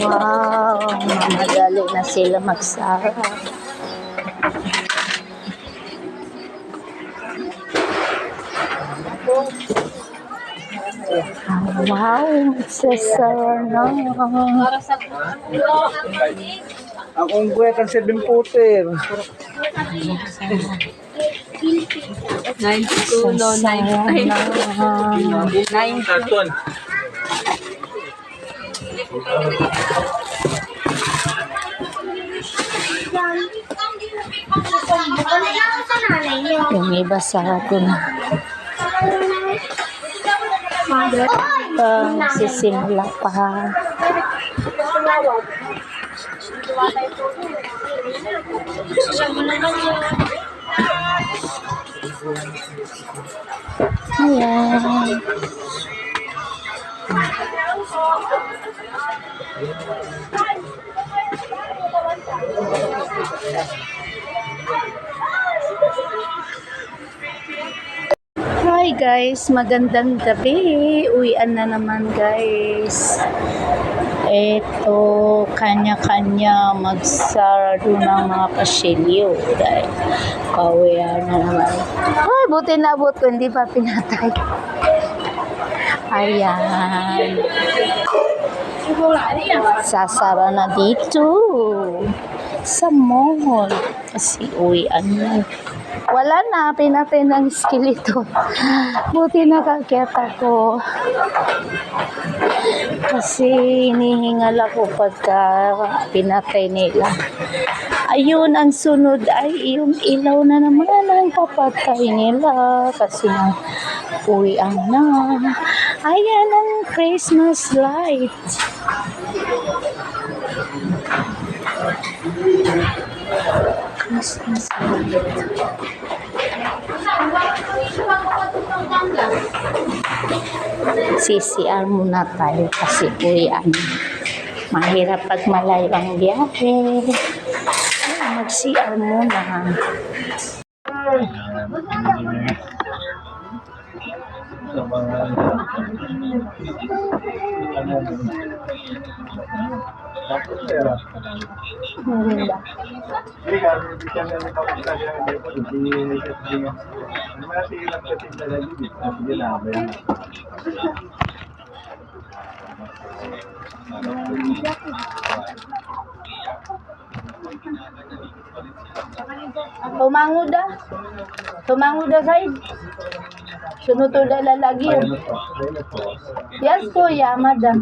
Wow, mamadali na sila magsara. Wow, magsasara na. Ang unggoy kan 7 footer. 92, no, 99. 90. Yung iba sarado na. Sisimula pa. Ayan. Hi guys, magandang gabi. Uwian na naman guys. Ito, kanya-kanya magsarado ng mga pasilyo dahil kauwian na naman. Ay, buti na abot ko, hindi pa pinatay. Ayan. Sasara na dito sa mall kasi uwian na. Wala na, pinatay ng skeleton. Buti nakakyat ako. Kasi hinihingal ako pagka pinatay nila. Ayun, ang sunod ay yung ilaw na naman ang papatay nila. Kasi nang uwian na. Ayan ang Christmas light. Christmas light. CCR muna tayo kasi uwian. Mahirap pag malayo ang biyahe. Mag-CR muna. Maganda. Tumango da side. Sunod to lalagi. Yes po, ya madam.